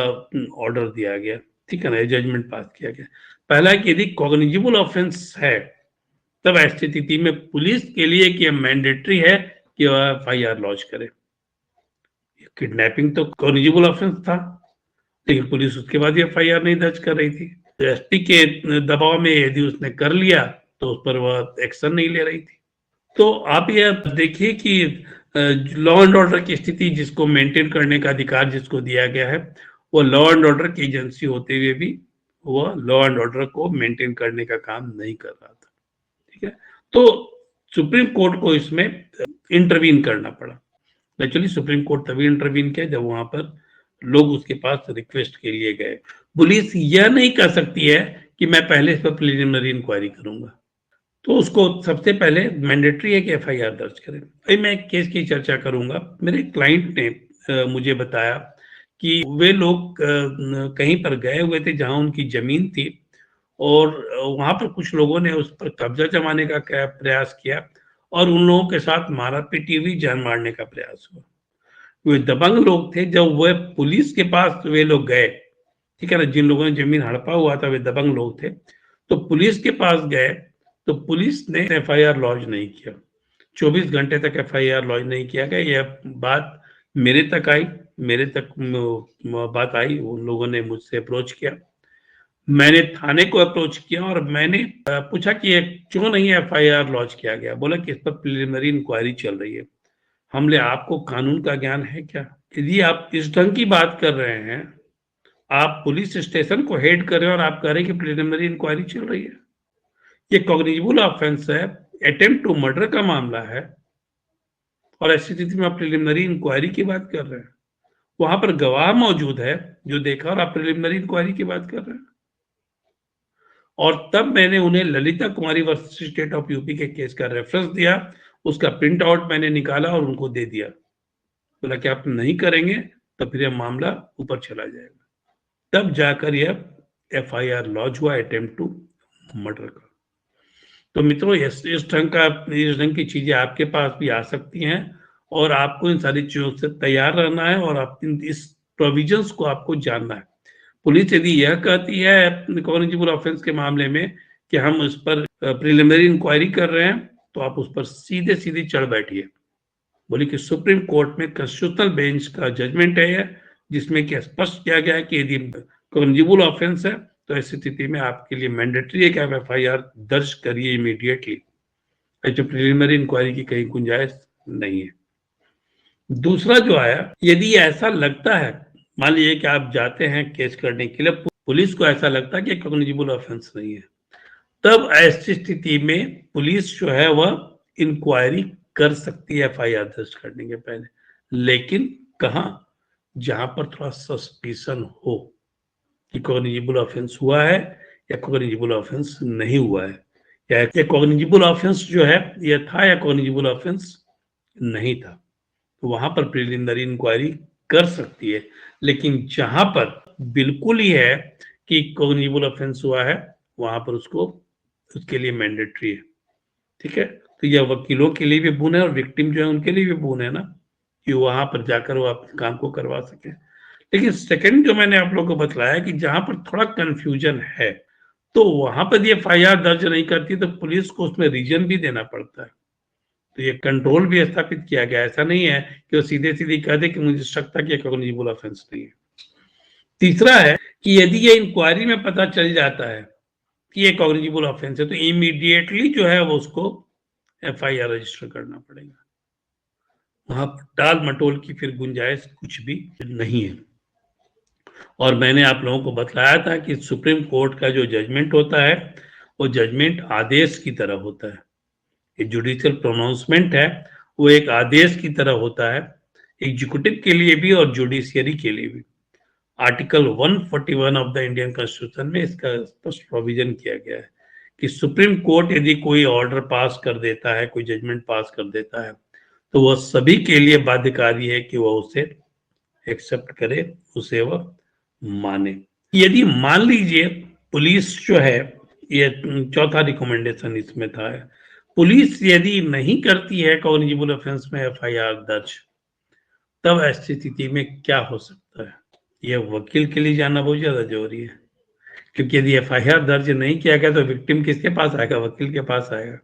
ऑर्डर दिया गया, ठीक है ना, जजमेंट पास किया गया। पहला कि यदि कॉग्निजिबल ऑफेंस है तब ऐसी स्थिति में पुलिस के लिए कि मैंडेटरी है कि वह एफआईआर लॉन्च करे। किडनैपिंग तो कॉग्निजिबल ऑफेंस था, लेकिन पुलिस उसके बाद एफआईआर नहीं दर्ज कर रही थी। तो एसपी के दबाव में यदि उसने कर लिया तो उस पर वह एक्शन नहीं ले रही थी। तो आप यह देखिए कि लॉ एंड ऑर्डर की स्थिति जिसको मेंटेन करने का अधिकार जिसको दिया गया है, वो लॉ एंड ऑर्डर की एजेंसी होते हुए भी वह लॉ एंड ऑर्डर को मेंटेन करने का काम नहीं कर रहा था, ठीक है। तो सुप्रीम कोर्ट को इसमें इंटरवीन करना पड़ा। एक्चुअली सुप्रीम कोर्ट तभी इंटरवीन किया जब वहां पर लोग उसके पास रिक्वेस्ट के लिए गए। पुलिस यह नहीं कर सकती है कि मैं पहले इस पर प्रिलिमिनरी इंक्वायरी करूंगा, तो उसको सबसे पहले मैंडेटरी है कि एफआईआर दर्ज करें। अभी मैं एक केस की चर्चा करूंगा। मेरे क्लाइंट ने मुझे बताया कि वे लोग कहीं पर गए हुए थे जहां उनकी जमीन थी, और वहां पर कुछ लोगों ने उस पर कब्जा जमाने का प्रयास किया और उन लोगों के साथ मारा पीटी हुई, जान मारने का प्रयास हुआ। वे दबंग लोग थे। जब वह पुलिस के पास वे लोग गए, ठीक है ना, जिन लोगों ने जमीन हड़पा हुआ था वे दबंग लोग थे, तो पुलिस के पास गए तो पुलिस ने एफआईआर लॉन्च नहीं किया। 24 घंटे तक एफआईआर लॉन्च नहीं किया गया। यह बात मेरे तक आई, मेरे तक बात आई, उन लोगों ने मुझसे अप्रोच किया, मैंने थाने को अप्रोच किया और मैंने पूछा कि ये क्यों नहीं एफआईआर लॉन्च किया गया। बोला कि इस पर प्रिलिमिनरी इंक्वायरी चल रही है। हमले आपको कानून का ज्ञान है क्या? यदि आप इस ढंग की बात कर रहे हैं, आप पुलिस स्टेशन को हेड कर रहे हैं और आप कह रहे हैं कि प्रिलिमिनरी इंक्वायरी चल रही है, ये कॉग्निजिबल ऑफेंस है, अटेम्प्ट टू मर्डर का मामला है, और ऐसी स्थिति में आप प्रिलिमिनरी इंक्वायरी की बात कर रहे हैं। वहां पर गवाह मौजूद है जो देखा, और आप प्रिलिमिनरी इंक्वायरी की बात कर रहे हैं। और तब मैंने उन्हें ललिता कुमारी वर्सेस स्टेट ऑफ यूपी के केस का रेफरेंस दिया, उसका प्रिंट आउट मैंने निकाला और उनको दे दिया। बोला कि आप नहीं करेंगे तो फिर यह मामला ऊपर चला जाएगा। तब जाकर यह एफआईआर लॉन्च हुआ अटेम्प्ट टू मर्डर का। तो मित्रों, इस ढंग की चीजें आपके पास भी आ सकती हैं, और आपको इन सारी चीजों से तैयार रहना है, और आप इस प्रोविजंस को आपको जानना है। पुलिस यदि यह कहती है कॉग्निजिबल ऑफेंस के मामले में कि हम उस पर प्रिलिमिनरी इंक्वायरी कर रहे हैं, तो आप उस पर सीधे सीधे चढ़ बैठिए। बोली कि सुप्रीम कोर्ट में कॉन्स्टिट्यूशनल बेंच का जजमेंट है जिसमें कि स्पष्ट किया गया है कि यदि कॉग्निजिबल ऑफेंस है तो ऐसी स्थिति में आपके लिए मैंडेटरी है कि आप एफआईआर दर्ज करिए इमीडिएटली। जो प्रिलिमिनरी इंक्वायरी की कहीं गुंजाइश नहीं है। दूसरा जो आया, यदि ऐसा लगता है, मान लीजिए कि आप जाते हैं केस करने के लिए, पुलिस को ऐसा लगता है कि कॉग्निजिबल ऑफेंस नहीं है, तब ऐसी स्थिति में पुलिस जो है वह इंक्वायरी कर सकती है एफआईआर दर्ज करने के पहले। लेकिन कहां? जहां पर थोड़ा सस्पिशन हो कि कॉग्निजिबल ऑफेंस हुआ है या कॉग्निजिबल ऑफेंस नहीं हुआ है, या कॉग्निजिबल ऑफेंस जो है यह था या कॉग्निजिबल ऑफेंस नहीं था, तो वहां पर प्रिलिमिनरी इंक्वायरी कर सकती है। लेकिन जहां पर बिल्कुल ही है कि कॉग्निजिबल ऑफेंस हुआ है, वहां पर उसके लिए मैंडेटरी है, ठीक है। तो यह वकीलों के लिए भी बोन है और विक्टिम जो है उनके लिए भी बोन है ना, कि वहां पर जाकर वो अपने काम को करवा सके। लेकिन सेकंड जो मैंने आप लोगों को बतलाया कि जहां पर थोड़ा कंफ्यूजन है, तो वहां पर ये एफआईआर दर्ज नहीं करती तो पुलिस को उसमें रीजन भी देना पड़ता है तो ये कंट्रोल भी स्थापित किया गया। ऐसा नहीं है कि वो सीधे सीधे कह दे कि मुझे शक था कि कॉग्निजिबल ऑफेंस नहीं है। तीसरा है कि यदि ये इंक्वायरी में पता चल जाता है कि ये कॉग्निजिबल ऑफेंस है, तो इमीडिएटली जो है वो उसको एफआईआर रजिस्टर करना पड़ेगा। वहां पर टाल मटोल की फिर गुंजाइश कुछ भी नहीं है। और मैंने आप लोगों को बताया था कि सुप्रीम कोर्ट का जो जजमेंट होता है वो जजमेंट आदेश की तरह होता है। ये जुडिशियल प्रोनाउंसमेंट है, वो एक आदेश की तरह होता है, एग्जीक्यूटिव के लिए भी और जुडिशियरी के लिए भी। Article 141 of the Indian constitution में इसका स्पष्ट प्रोविजन किया गया है कि सुप्रीम कोर्ट यदि कोई ऑर्डर पास कर देता है, कोई जजमेंट पास कर देता है, तो वह सभी के लिए बाध्यकारी है कि वह उसे एक्सेप्ट करे, उसे वह माने। यदि मान लीजिए पुलिस जो है, ये चौथा रिकमेंडेशन इसमें था, पुलिस यदि नहीं करती है कॉग्निजिबल ऑफेंस में एफआईआर दर्ज, तब ऐसी स्थिति में क्या हो सकता है? यह वकील के लिए जानना बहुत ज्यादा जरूरी है, क्योंकि यदि एफआईआर दर्ज नहीं किया गया तो विक्टिम किसके पास आएगा? वकील के पास आएगा।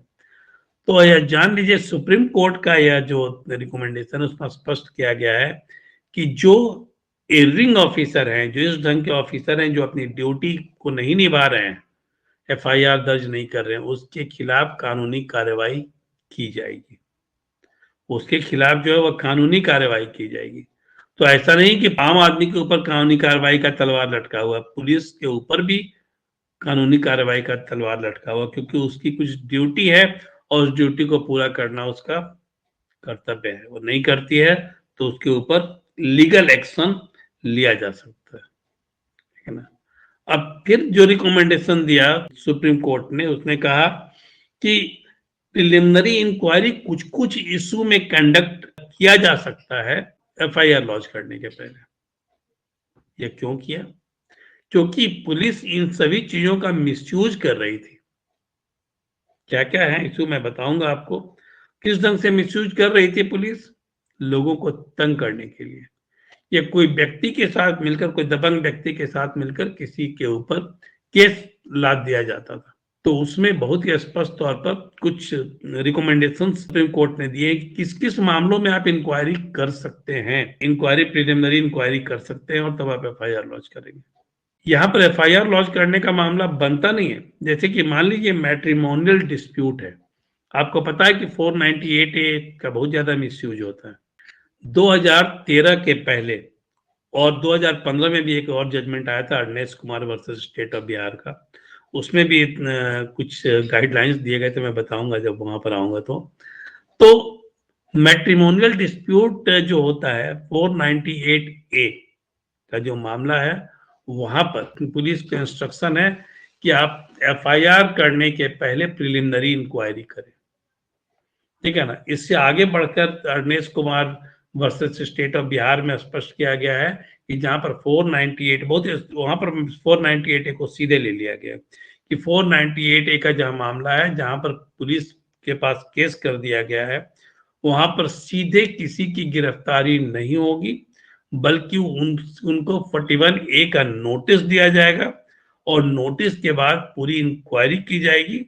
तो यह जान लीजिए सुप्रीम कोर्ट का यह जो रिकमेंडेशन है उसमें स्पष्ट किया गया है कि जो एयरिंग ऑफिसर हैं, जो इस ढंग के ऑफिसर हैं जो अपनी ड्यूटी को नहीं निभा रहे हैं, एफआईआर दर्ज नहीं कर रहे हैं, उसके खिलाफ कानूनी कार्रवाई की जाएगी। उसके खिलाफ जो है वह कानूनी कार्रवाई की जाएगी। तो ऐसा नहीं कि आम आदमी के ऊपर कानूनी कार्रवाई का तलवार लटका हुआ, पुलिस के ऊपर भी कानूनी कार्रवाई का तलवार लटका हुआ, क्योंकि उसकी कुछ ड्यूटी है और उस ड्यूटी को पूरा करना उसका कर्तव्य है। वो नहीं करती है तो उसके ऊपर लीगल एक्शन लिया जा सकता है ना। अब फिर जो रिकमेंडेशन दिया सुप्रीम कोर्ट ने, उसने कहा कि प्रिलिमिनरी इंक्वायरी कुछ कुछ इशू में कंडक्ट किया जा सकता है एफआईआर लॉन्च करने के पहले। ये क्यों किया? क्योंकि पुलिस इन सभी चीजों का मिसयूज कर रही थी। क्या क्या है इशू मैं बताऊंगा आपको। किस ढंग से मिसयूज कर रही थी पुलिस? लोगों को तंग करने के लिए, या कोई व्यक्ति के साथ मिलकर, कोई दबंग व्यक्ति के साथ मिलकर किसी के ऊपर केस लाद दिया जाता था। तो उसमें बहुत ही स्पष्ट तौर पर कुछ रिकमेंडेशन सुप्रीम कोर्ट ने दिए कि किस किस मामलों में आप इंक्वायरी कर सकते हैं, इंक्वायरी प्रिलिमिनरी इंक्वायरी कर सकते हैं, और तब आप एफआईआर लॉन्च करेंगे। यहाँ पर एफआईआर लॉन्च करने का मामला बनता नहीं है। जैसे कि मान लीजिए मैट्रिमोनियल डिस्प्यूट है, आपको पता है कि 498A का बहुत ज्यादा मिसयूज होता है। 2013 के पहले और 2015 में भी एक और जजमेंट आया था Arnesh Kumar versus state of Bihar का, उसमें भी कुछ गाइडलाइंस दिए गए थे, मैं बताऊंगा जब वहां पर आऊंगा। तो मैट्रिमोनियल डिस्प्यूट जो होता है 498A का जो मामला है, वहां पर पुलिस को इंस्ट्रक्शन है कि आप एफआईआर करने के पहले प्रिलिमिनरी इंक्वायरी करें, ठीक है ना। इससे आगे बढ़कर Arnesh Kumar versus state of Bihar में स्पष्ट किया गया है कि जहां पर 498 वहां पर 498A को सीधे ले लिया गया कि 498A का जहां मामला है, जहां पर पुलिस के पास केस कर दिया गया है, वहां पर सीधे किसी की गिरफ्तारी नहीं होगी, बल्कि उनको 41A का नोटिस दिया जाएगा और नोटिस के बाद पूरी इंक्वायरी की जाएगी,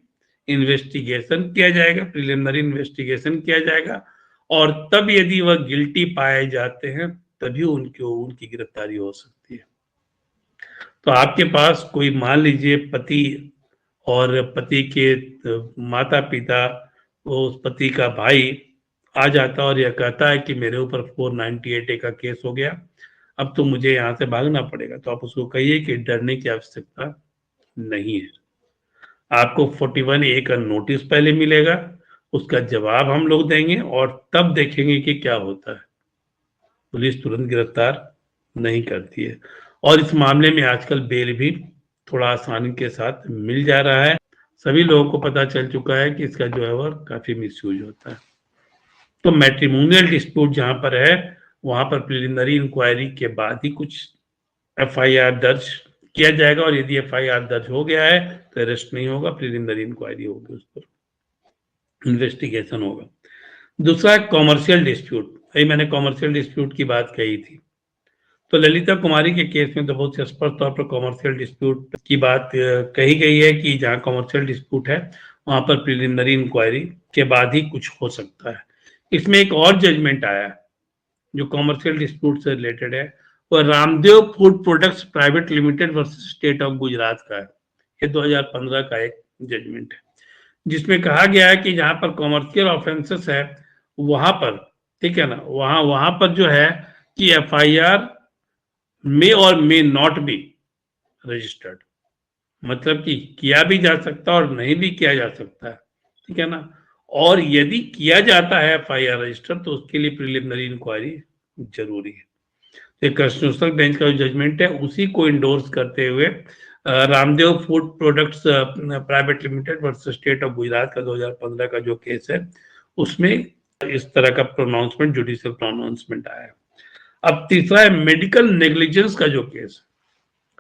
इन्वेस्टिगेशन किया जाएगा, प्रिलिमिनरी इन्वेस्टिगेशन किया जाएगा, और तब यदि वह गिल्टी पाए जाते हैं तभी उनकी गिरफ्तारी हो सकती है। तो आपके पास कोई मान लीजिए पति और पति के माता पिता, उस पति का भाई आ जाता और यह कहता है कि मेरे ऊपर 498A का केस हो गया, अब तो मुझे यहाँ से भागना पड़ेगा, तो आप उसको कहिए कि डरने की आवश्यकता नहीं है। आपको 41A का नोटिस पहले मिलेगा, उसका जवाब हम लोग देंगे और तब देखेंगे कि क्या होता है। पुलिस तुरंत गिरफ्तार नहीं करती है, और इस मामले में आजकल बेल भी थोड़ा आसानी के साथ मिल जा रहा है। सभी लोगों को पता चल चुका है कि इसका जो है वह काफी मिसयूज होता है। तो मैट्रिमोनियल डिस्प्यूट जहां पर है, वहां पर प्रिलिमिनरी इंक्वायरी के बाद ही कुछ एफआईआर दर्ज किया जाएगा, और यदि एफआईआर दर्ज हो गया है तो अरेस्ट नहीं होगा, प्रिलिमिनरी इंक्वायरी होगी, उस पर इन्वेस्टिगेशन होगा। दूसरा कॉमर्शियल डिस्प्यूट, मैंने कॉमर्शियल डिस्प्यूट की बात कही थी, तो ललिता कुमारी के केस में तो बहुत स्पष्ट तौर पर कॉमर्शियल डिस्प्यूट की बात कही गई है कि जहां कॉमर्शियल डिस्प्यूट है वहां पर प्रिलिमिनरी इंक्वायरी के बाद ही कुछ हो सकता है। इसमें एक और जजमेंट आया है जो कॉमर्शियल डिस्प्यूट से रिलेटेड है, वो Ramdev food products private limited versus state of Gujarat का है। ये 2015 का एक जजमेंट है जिसमें कहा गया है कि जहां पर कॉमर्शियल ऑफेंसेस है वहां पर, ठीक है ना, वहां वहां पर जो है कि एफआईआर मे और मे नॉट बी रजिस्टर्ड, मतलब कि किया भी जा सकता और नहीं भी किया जा सकता है, ठीक है ना। और यदि किया जाता है एफआईआर रजिस्टर तो उसके लिए प्रिलिमिनरी इंक्वायरी जरूरी है। तो कॉन्स्टिट्यूशनल बेंच का जो जजमेंट है उसी को इंडोर्स करते हुए Ramdev food products private limited versus state of Gujarat का 2015 का जो केस है उसमें इस तरह का प्रोनाउंसमेंट, जुडिशियल प्रोनाउंसमेंट आया है। अब तीसरा है मेडिकल नेग्लिजेंस का जो केस।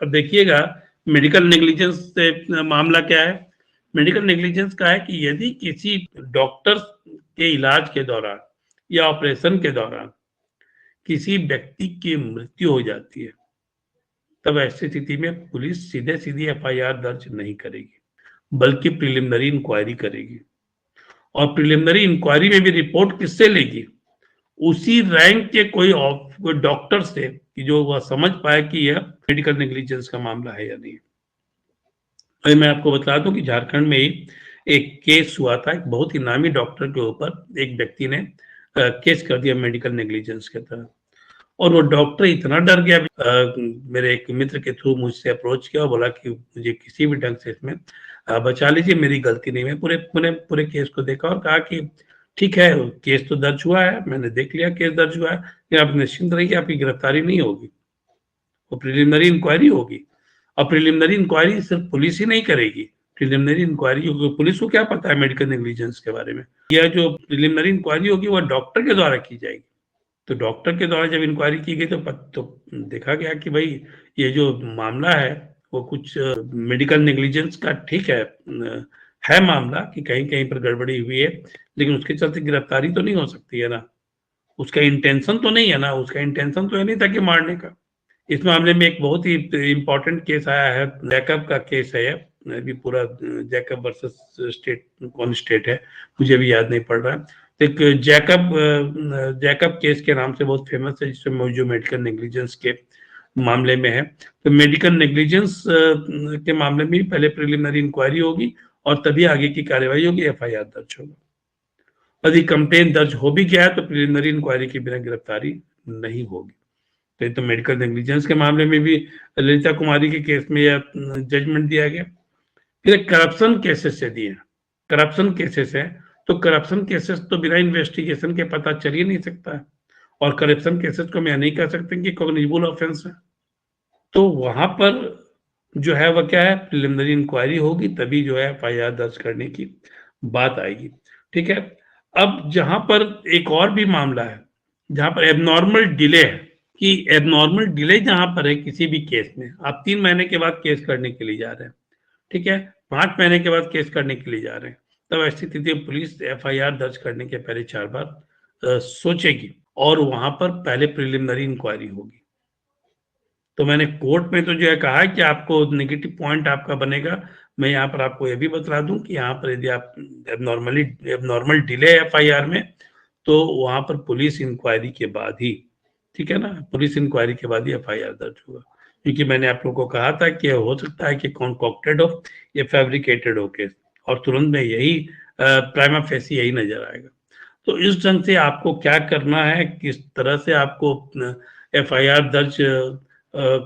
अब देखिएगा मेडिकल नेग्लिजेंस से मामला क्या है। मेडिकल नेग्लिजेंस का है कि यदि किसी डॉक्टर के इलाज के दौरान या ऑपरेशन के दौरान किसी व्यक्ति की मृत्यु हो जाती है तब ऐसी स्थिति में पुलिस सीधे सीधी एफआईआर दर्ज नहीं करेगी बल्कि प्रिलिमिनरी इंक्वायरी करेगी। और प्रिलिमिनरी इंक्वायरी में भी रिपोर्ट किससे लेगी? उसी रैंक के कोई डॉक्टर से कि जो वह समझ पाए कि यह मेडिकल नेग्लिजेंस का मामला है या नहीं। अभी मैं आपको बता दूं कि झारखंड में ही एक केस हुआ था, एक बहुत ही नामी डॉक्टर के ऊपर एक व्यक्ति ने केस कर दिया मेडिकल नेग्लिजेंस के तहत। और वो डॉक्टर इतना डर गया, मेरे एक मित्र के थ्रू मुझसे अप्रोच किया और बोला कि मुझे किसी भी ढंग से इसमें बचा लीजिए, मेरी गलती नहीं। मैं पूरे केस को देखा और कहा कि ठीक है, केस तो दर्ज हुआ है, मैंने देख लिया केस दर्ज हुआ है, लेकिन आप निश्चिंत रहिए, आपकी गिरफ्तारी नहीं होगी, वो प्रिलिमिनरी इंक्वायरी होगी। और प्रिलिमिनरी इंक्वायरी सिर्फ पुलिस ही नहीं करेगी, प्रिलिमिनरी इंक्वायरी होगी, पुलिस को क्या पता है मेडिकल नेग्लिजेंस के बारे में। यह जो प्रिलिमिनरी इंक्वायरी होगी वह डॉक्टर के द्वारा की जाएगी। तो डॉक्टर के द्वारा जब इंक्वायरी की गई तो देखा गया कि भाई ये जो मामला है वो कुछ मेडिकल नेग्लिजेंस का, ठीक है मामला कि कहीं कहीं पर गड़बड़ी हुई है, लेकिन उसके चलते गिरफ्तारी तो नहीं हो सकती है ना, उसका इंटेंशन तो नहीं है ना, उसका इंटेंशन तो ये नहीं था कि मारने का। इस मामले में एक बहुत ही इंपॉर्टेंट केस आया है, जैकब का केस है, अभी पूरा जैकब वर्सेस स्टेट, कौन स्टेट है मुझे भी याद नहीं पड़ रहा है। एक जैकब केस के नाम से बहुत फेमस है, जिसमें जो मेडिकल नेग्लिजेंस के मामले में है। तो मेडिकल नेग्लिजेंस के मामले में पहले प्रिलिमिनरी इंक्वायरी होगी और तभी आगे की कार्यवाही होगी, एफआईआर दर्ज होगा। यदि कंप्लेन दर्ज हो भी गया है तो प्रिलिमिनरी इंक्वायरी के बिना गिरफ्तारी नहीं होगी। तो मेडिकल नेग्लिजेंस के मामले में भी ललिता कुमारी के केस में यह जजमेंट दिया गया। फिर करप्शन केसेस से दिए, करप्शन केसेस है तो करप्शन केसेस तो बिना इन्वेस्टिगेशन के पता चल ही नहीं सकता है, और करप्शन केसेस को मैं नहीं कह सकते कि कॉग्निजेबल ऑफेंस है। तो वहां पर जो है वह क्या है, प्रिलिमिनरी इंक्वायरी होगी तभी जो है एफआईआर दर्ज करने की बात आएगी, ठीक है। अब जहां पर एक और भी मामला है जहां पर एबनॉर्मल डिले है, कि एबनॉर्मल डिले जहां पर है किसी भी केस में, आप 3 महीने के बाद केस करने के लिए जा रहे हैं, ठीक है, 5 महीने के बाद केस करने के लिए जा रहे हैं, तब ऐसी स्थिति में पुलिस एफआईआर दर्ज करने के पहले 4 बार सोचेगी और वहां पर पहले प्रिलिमिनरी इंक्वायरी होगी। तो मैंने कोर्ट में तो जो है कहा है कि आपको नेगेटिव पॉइंट आपका बनेगा। मैं यहाँ पर आपको ये भी बता दूं कि यहाँ पर यदि आप एबनॉर्मल डिले एफआईआर में, तो वहां पर पुलिस इंक्वायरी के बाद ही, ठीक है ना, पुलिस इंक्वायरी के बाद ही एफआईआर दर्ज होगा। क्योंकि मैंने आप लोगों को कहा था कि हो सकता है कि कॉन्कॉक्टेड हो या फैब्रिकेटेड हो केस, और तुरंत में यही प्राइमा फेसी यही नजर आएगा। तो इस ढंग से आपको क्या करना है, किस तरह से आपको एफआईआर दर्ज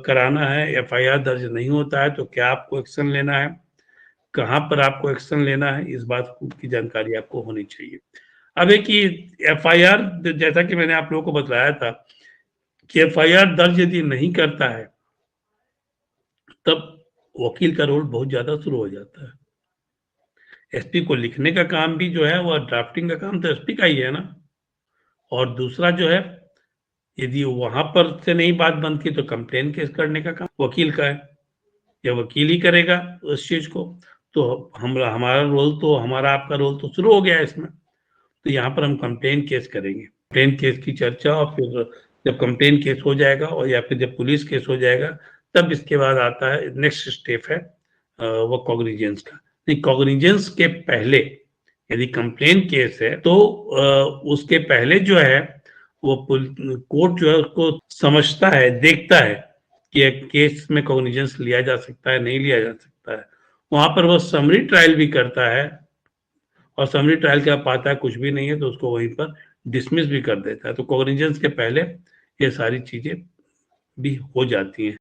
कराना है, एफआईआर दर्ज नहीं होता है तो क्या आपको एक्शन लेना है, कहाँ पर आपको एक्शन लेना है, इस बात की जानकारी आपको होनी चाहिए। अब एक ही एफआईआर, जैसा कि मैंने आप लोगों को बताया था कि एफआईआर दर्ज यदि नहीं करता है तब वकील का रोल बहुत ज्यादा शुरू हो जाता है। एसपी को लिखने का काम भी जो है वह ड्राफ्टिंग का काम तो एसपी का ही है ना, और दूसरा जो है यदि वहां पर से नहीं बात बनती तो कंप्लेन केस करने का काम वकील का है, या वकील ही करेगा उस चीज को। तो हमारा रोल तो, हमारा आपका रोल तो शुरू हो गया है इसमें। तो यहाँ पर हम कंप्लेन केस करेंगे, कंप्लेन केस की चर्चा, और फिर जब कंप्लेन केस हो जाएगा और या फिर जब पुलिस केस हो जाएगा तब इसके बाद आता है नेक्स्ट स्टेप है वो कॉग्निजेंस का। नहीं, कॉग्निजेंस के पहले यदि कंप्लेन केस है तो उसके पहले जो है वो कोर्ट जो है उसको समझता है, देखता है कि केस में कॉग्निजेंस लिया जा सकता है, नहीं लिया जा सकता है। वहां पर वो समरी ट्रायल भी करता है और समरी ट्रायल क्या पाता है कुछ भी नहीं है तो उसको वहीं पर डिसमिस भी कर देता है। तो कॉग्निजेंस के पहले ये सारी चीजें भी हो जाती हैं।